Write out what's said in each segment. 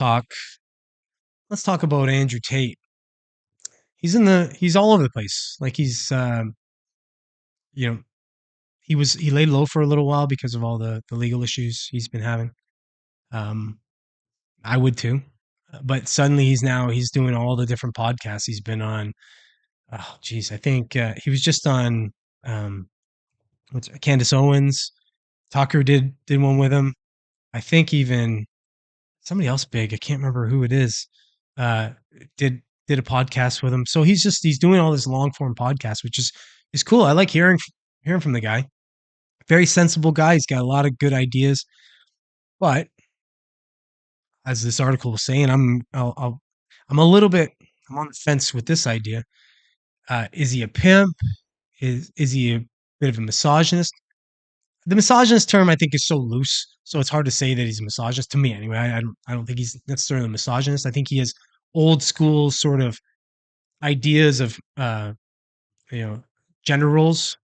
talk let's talk about Andrew Tate. He's all over the place. Like you know, he laid low for a little while because of all the legal issues he's been having. Um, I would too. But suddenly he's doing all the different podcasts he's been on. Oh geez, I think he was just on um what's Candace Owens. Tucker did one with him. I think even somebody else big, I can't remember who it is, uh, did a podcast with him. So he's doing all this long form podcast, which is cool. I like hearing from the guy. Very sensible guy. He's got a lot of good ideas. But as this article was saying, I'm a little bit I'm on the fence with this idea. Is he a pimp? Is he a bit of a misogynist? The misogynist term I think is so loose, so it's hard to say that he's a misogynist to me anyway. I don't think he's necessarily a misogynist. I think he has old school sort of ideas of you know gender roles,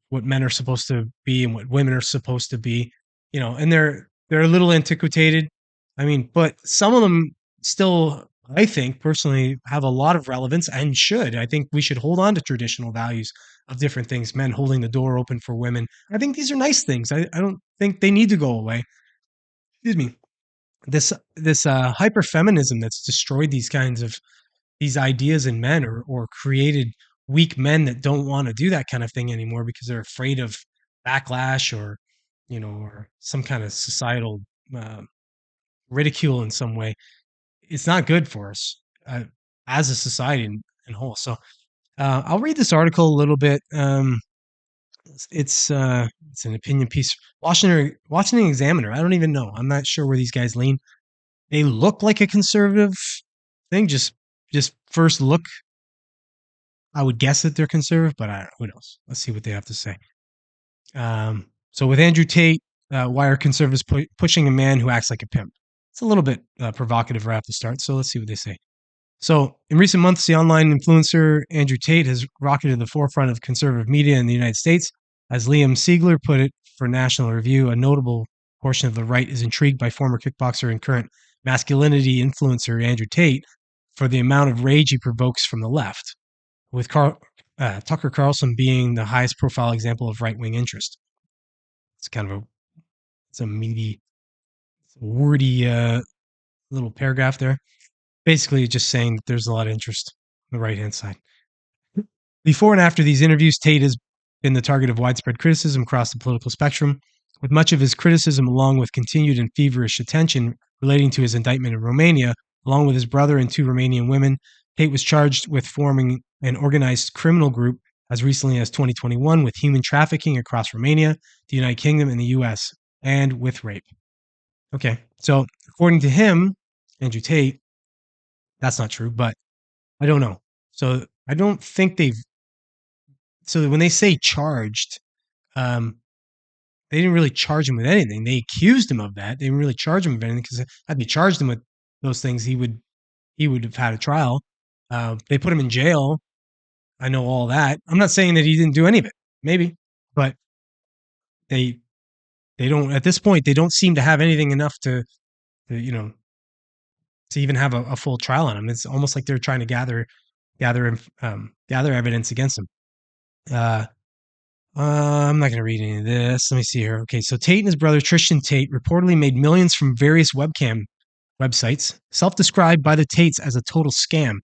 what men are supposed to be and what women are supposed to be, and they're a little antiquated. I mean, but some of them still, I think personally, have a lot of relevance and should. I think we should hold on to traditional values of different things, men holding the door open for women. I think these are nice things. I don't think they need to go away. Excuse me. This hyper feminism that's destroyed these ideas in men, or created weak men that don't want to do that kind of thing anymore because they're afraid of backlash, or some kind of societal uh, ridicule in some way. It's not good for us as a society in whole. So I'll read this article a little bit. It's an opinion piece. Washington Examiner. I don't even know. I'm not sure where these guys lean. They look like a conservative thing. Just first look, I would guess that they're conservative, but who knows? Let's see what they have to say. So with Andrew Tate, why are conservatives pushing a man who acts like a pimp? It's a little bit provocative right off the start. So let's see what they say. So, in recent months, the online influencer Andrew Tate has rocketed to the forefront of conservative media in the United States. As Liam Siegler put it for National Review, a notable portion of the right is intrigued by former kickboxer and current masculinity influencer Andrew Tate for the amount of rage he provokes from the left, with Tucker Carlson being the highest profile example of right wing interest. It's kind of it's a meaty, wordy little paragraph there. Basically, just saying that there's a lot of interest on the right hand side. Before and after these interviews, Tate has been the target of widespread criticism across the political spectrum, with much of his criticism, along with continued and feverish attention relating to his indictment in Romania, along with his brother and two Romanian women. Tate was charged with forming an organized criminal group as recently as 2021 with human trafficking across Romania, the United Kingdom, and the US, and with rape. Okay, so according to him, Andrew Tate, that's not true, but I don't know. So I don't think they've. So when they say charged, um, they didn't really charge him with anything. They accused him of that. They didn't really charge him with anything because had they charged him with those things, he would have had a trial. They put him in jail. I know all that. I'm not saying that he didn't do any of it. Maybe, but they they don't at this point. They don't seem to have anything enough to even have a full trial on him. It's almost like they're trying to gather evidence against him. I'm not going to read any of this. Let me see here. Okay, so Tate and his brother Tristan Tate reportedly made millions from various webcam websites, self-described by the Tates as a total scam,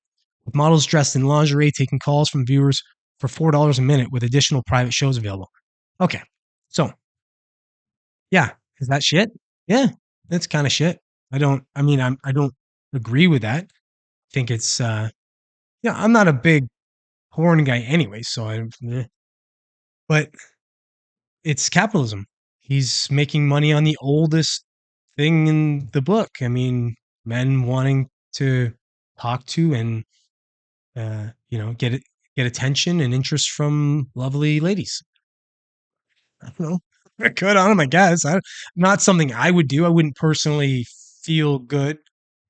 with models dressed in lingerie taking calls from viewers for $4 a minute with additional private shows available. Okay, so yeah, is that shit? Yeah, that's kind of shit. I don't agree with that. I think it's I'm not a big porn guy anyway, but it's capitalism. He's making money on the oldest thing in the book. I mean, men wanting to talk to and get attention and interest from lovely ladies. I don't know. Good on him, I guess. Not something I would do. I wouldn't personally feel good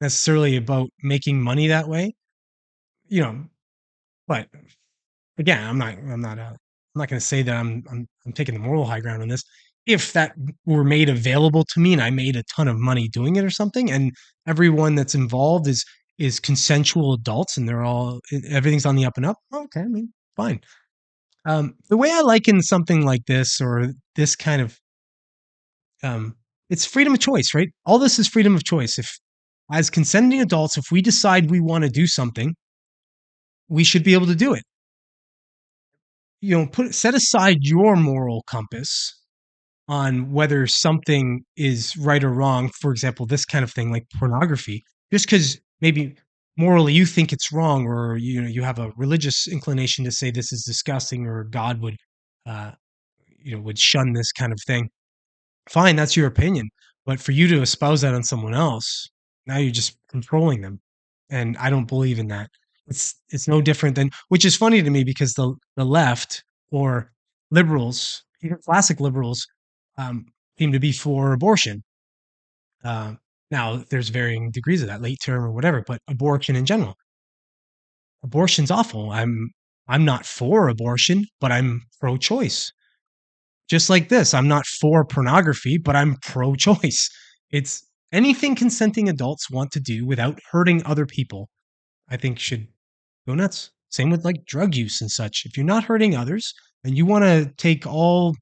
necessarily about making money that way. You know, but again, I'm not going to say that I'm taking the moral high ground on this. if that were made available to me and I made a ton of money doing it or something, and everyone that's involved is consensual adults and they're all everything's on the up and up. Okay, I mean, fine. The way I liken something like this or this kind of um, it's freedom of choice, right? All this is freedom of choice. If as consenting adults, if we decide we want to do something, we should be able to do it. Put set aside your moral compass on whether something is right or wrong. For example, this kind of thing like pornography, just because maybe morally you think it's wrong, or you have a religious inclination to say this is disgusting, or God would, uh, would shun this kind of thing. Fine, that's your opinion. But for you to espouse that on someone else, now you're just controlling them. And I don't believe in that. It's no different than, which is funny to me because the left or liberals, even classic liberals, um, seem to be for abortion. Uh, Now there's varying degrees of that, late term or whatever, but abortion in general, abortion's awful. I'm not for abortion, but I'm pro-choice. Just like this, I'm not for pornography, but I'm pro choice. It's anything consenting adults want to do without hurting other people, I think should go nuts. Same with like drug use and such. If you're not hurting others and you want to take all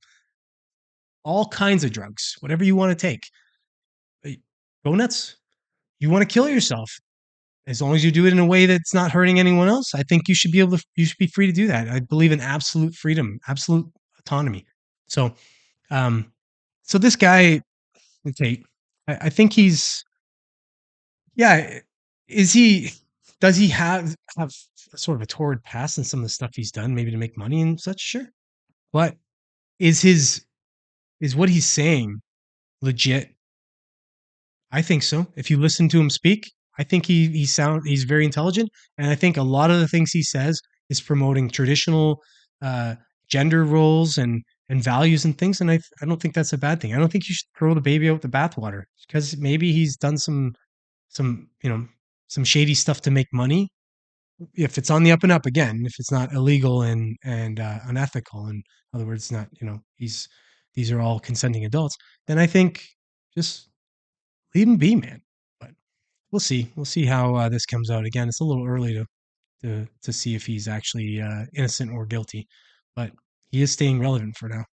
kinds of drugs, whatever you want to take, eh, go nuts. You want to kill yourself, as long as you do it in a way that's not hurting anyone else, I think you should be free to do that. I believe in absolute freedom, absolute autonomy. So um so this guy Tate, I think he's yeah. Is he? Does he have sort of a torrid past in some of the stuff he's done, maybe to make money and such? Sure, but is his is what he's saying legit? I think so. If you listen to him speak, I think he's very intelligent, and I think a lot of the things he says is promoting traditional uh, gender roles and values and things, and I don't think that's a bad thing. I don't think you should throw the baby out with the bathwater because maybe he's done some some shady stuff to make money. If it's on the up and up, again, if it's not illegal and unethical, in other words, not he's these are all consenting adults, then I think just leave him be, man. But we'll see how this comes out. Again, it's a little early to see if he's actually innocent or guilty, but he is staying relevant for now.